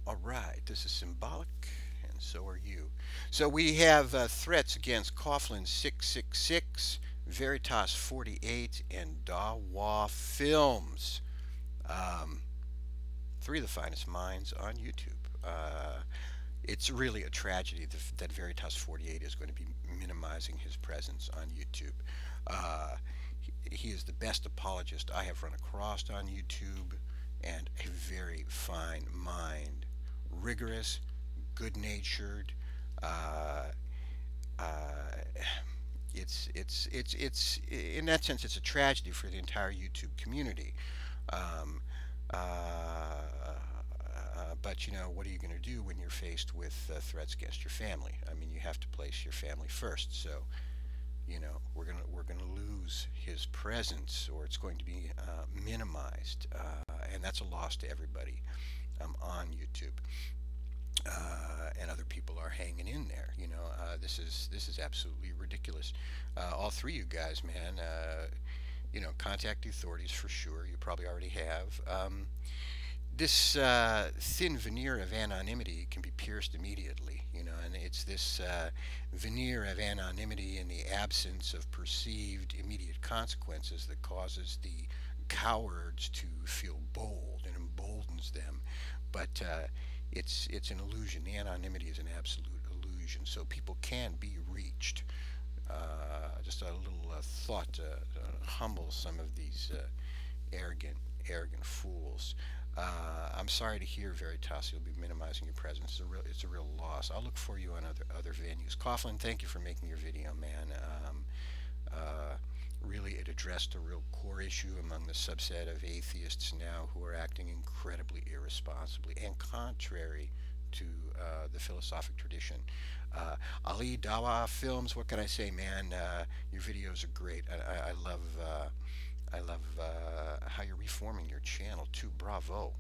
All right, this is symbolic, and so are you. So we have threats against Coughlin 666, Veritas 48, and Dawa Films. Um, Three of the finest minds on YouTube. It's really a tragedy that Veritas 48 is going to be minimizing his presence on YouTube. He is the best apologist I have run across on YouTube, and a very fine mind, rigorous, good-natured. Uh, uh, it's in that sense it's a tragedy for the entire YouTube community. Um, but you know, what are you going to do when you're faced with threats against your family? I mean, you have to place your family first. So you know, we're gonna lose his presence, or it's going to be minimized, and that's a loss to everybody on YouTube. And other people are hanging in there. You know, this is absolutely ridiculous. All three of you guys, man. You know, contact the authorities for sure. You probably already have. This thin veneer of anonymity can be pierced immediately, you know, and it's this veneer of anonymity in the absence of perceived immediate consequences that causes the cowards to feel bold and emboldens them. But it's an illusion. The anonymity is an absolute illusion, so people can be reached. Just a little thought to humble some of these arrogant fools. I'm sorry to hear, Veritas, you'll be minimizing your presence. It's a real loss. I'll look for you on other venues. Coughlin, thank you for making your video, man. Uh, Really, it addressed a real core issue among the subset of atheists now who are acting incredibly irresponsibly and contrary to the philosophic tradition. Ali Dawa Films, what can I say, man? Your videos are great. I love how you're reforming your channel too. Bravo.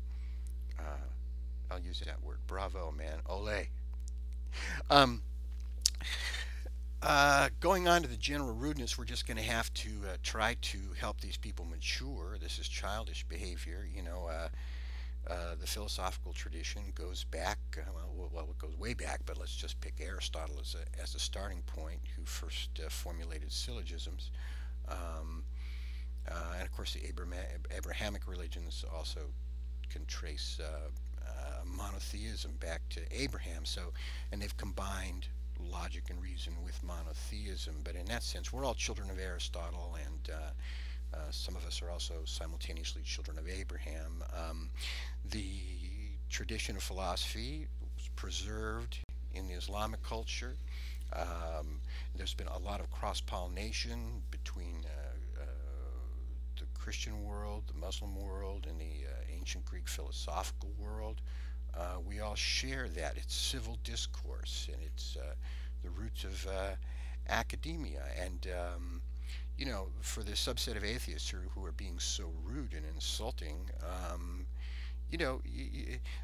Uh, I'll use that word. Bravo, man. Ole. Um, Going on to the general rudeness, we're just going to have to try to help these people mature. This is childish behavior. You know, the philosophical tradition goes back, well, it goes way back, but let's just pick Aristotle as a starting point, who first formulated syllogisms. Um, and of course, the Abrahamic religions also can trace monotheism back to Abraham. So, and they've combined logic and reason with monotheism. But in that sense, we're all children of Aristotle, and some of us are also simultaneously children of Abraham. The tradition of philosophy was preserved in the Islamic culture. There's been a lot of cross-pollination between the Christian world, the Muslim world, and the ancient Greek philosophical world. We all share that. It's civil discourse, and it's the roots of academia. And you know, for the subset of atheists who are being so rude and insulting, you know,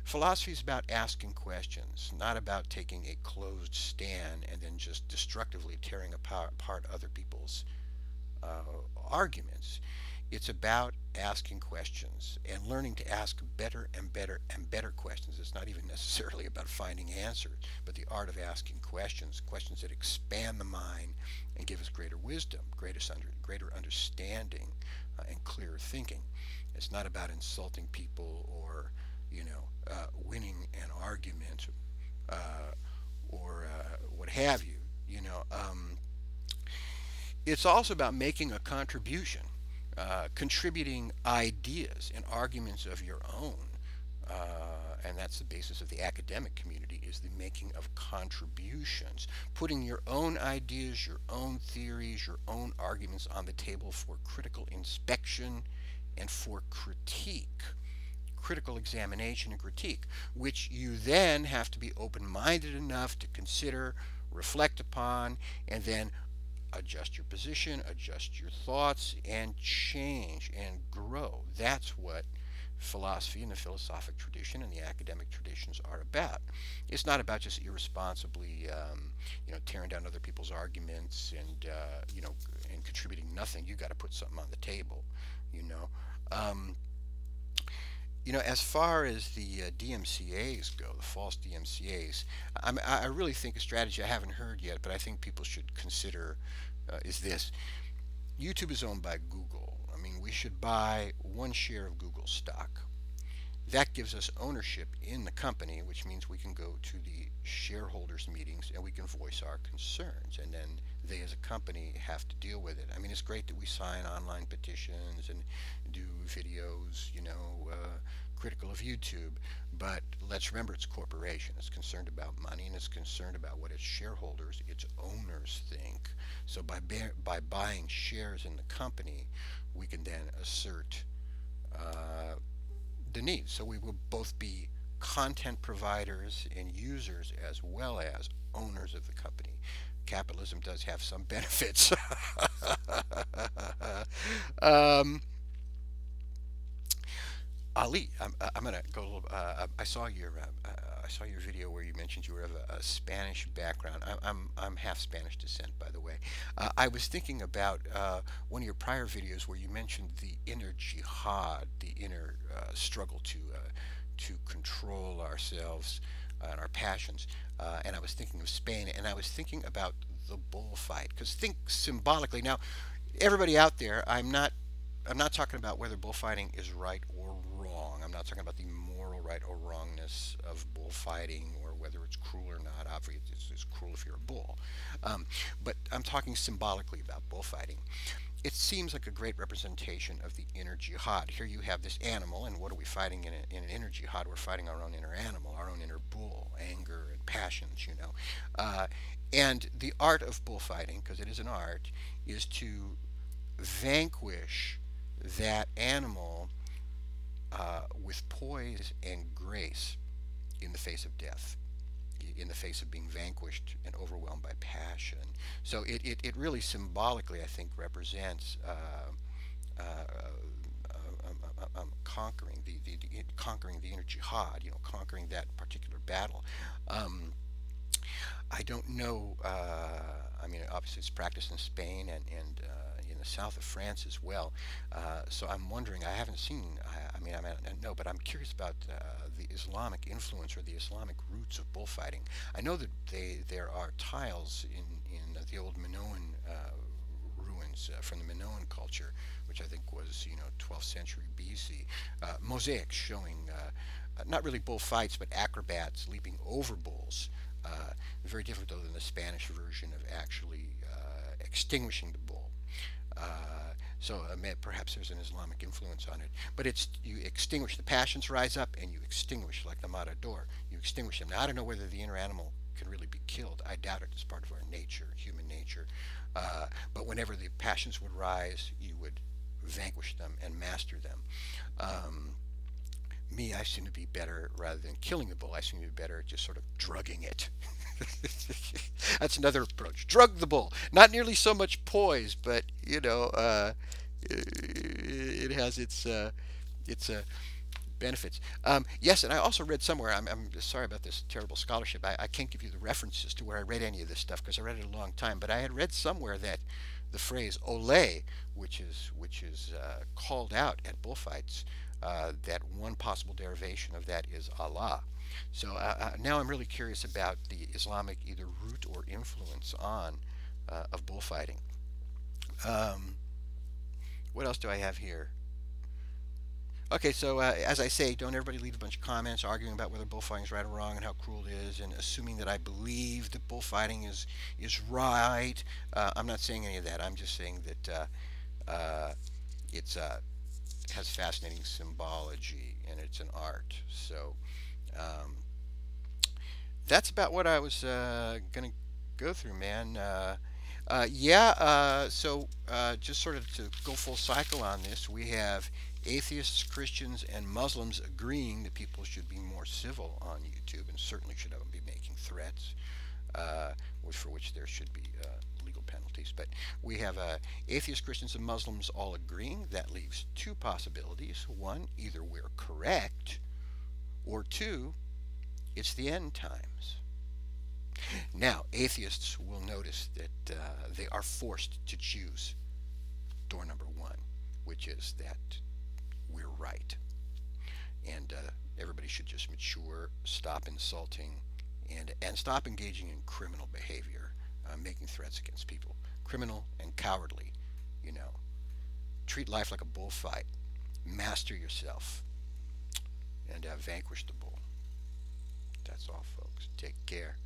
philosophy is about asking questions, not about taking a closed stand and then just destructively tearing apart other people's arguments. It's about asking questions and learning to ask better and better and better questions. It's not even necessarily about finding answers, but the art of asking questions, questions that expand the mind and give us greater wisdom, greater understanding, and clearer thinking. It's not about insulting people or, you know, winning an argument, or what have you. You know, it's also about making a contribution, contributing ideas and arguments of your own. And that's the basis of the academic community, is the making of contributions, putting your own ideas, your own theories, your own arguments on the table for critical inspection and for critique, critical examination and critique, which you then have to be open-minded enough to consider, reflect upon, and then adjust your position, adjust your thoughts, and change and grow. That's what philosophy and the philosophic tradition and the academic traditions are about. It's not about just irresponsibly, you know, tearing down other people's arguments and you know, and contributing nothing. You got to put something on the table, you know. Um, As far as the DMCA's go, the false DMCA's, I really think a strategy I haven't heard yet, but I think people should consider is this. YouTube is owned by Google. I mean, we should buy one share of Google stock. That gives us ownership in the company, which means we can go to the shareholders meetings and we can voice our concerns, and then they as a company have to deal with it. I mean, it's great that we sign online petitions and do videos, critical of YouTube, but let's remember it's a corporation. It's concerned about money and it's concerned about what its shareholders, its owners think. So by buying shares in the company, we can then assert uh, the needs. So we will both be content providers and users as well as owners of the company. Capitalism does have some benefits. um, Ali, I'm gonna go a little. I saw your video where you mentioned you were of a Spanish background. I'm half Spanish descent, by the way. I was thinking about one of your prior videos where you mentioned the inner jihad, the inner struggle to control ourselves and our passions. And I was thinking of Spain, and I was thinking about the bullfight. Because think symbolically. Now, everybody out there, I'm not talking about whether bullfighting is right or wrong. I'm not talking about the moral right or wrongness of bullfighting or whether it's cruel or not. Obviously, it's cruel if you're a bull. But I'm talking symbolically about bullfighting. It seems like a great representation of the inner jihad. Here you have this animal, and what are we fighting in an inner jihad? We're fighting our own inner animal, our own inner bull, anger and passions. Uh, and the art of bullfighting, because it is an art, is to vanquish that animal with poise and grace in the face of death, in the face of being vanquished and overwhelmed by passion. So it really symbolically, I think, represents conquering conquering the inner jihad, conquering that particular battle. Um, I don't know. I mean, obviously, it's practiced in Spain and in the south of France as well. So I'm wondering. I haven't seen. I mean, I don't know, but I'm curious about the Islamic influence or the Islamic roots of bullfighting. I know that there are tiles in the old Minoan ruins from the Minoan culture, which I think was 12th century BC. Mosaics showing not really bullfights, but acrobats leaping over bulls. Very different though than the Spanish version of actually extinguishing the bull. So perhaps there's an Islamic influence on it. But it's you extinguish, the passions rise up and you extinguish, like the matador. You extinguish them. Now I don't know whether the inner animal can really be killed. I doubt it. It's part of our nature, human nature. But whenever the passions would rise, you would vanquish them and master them. Me, I seem to be better rather than killing the bull. I seem to be better at just sort of drugging it. That's another approach. Drug the bull. Not nearly so much poise, but it has its benefits. Yes, and I also read somewhere. I'm sorry about this terrible scholarship. I can't give you the references to where I read any of this stuff because I read it a long time. But I had read somewhere that the phrase "ole," which is called out at bullfights, that one possible derivation of that is Allah. So now I'm really curious about the Islamic either root or influence on of bullfighting. Um, what else do I have here? Okay, so as I say, don't everybody leave a bunch of comments arguing about whether bullfighting is right or wrong and how cruel it is, and assuming that I believe that bullfighting is right. I'm not saying any of that. I'm just saying that it's has fascinating symbology and it's an art. So um, that's about what I was gonna go through, man. Yeah. Just sort of to go full cycle on this, we have atheists, Christians, and Muslims agreeing that people should be more civil on YouTube and certainly should not be making threats, for which there should be legal penalties. But we have atheists, Christians, and Muslims all agreeing. That leaves two possibilities. One, either we're correct, or two, it's the end times. Now, atheists will notice that they are forced to choose door number one, which is that we're right. and everybody should just mature, stop insulting, and stop engaging in criminal behavior, making threats against people. Criminal and cowardly, you know. Treat life like a bullfight. Master yourself, and vanquish the bull. That's all, folks. Take care.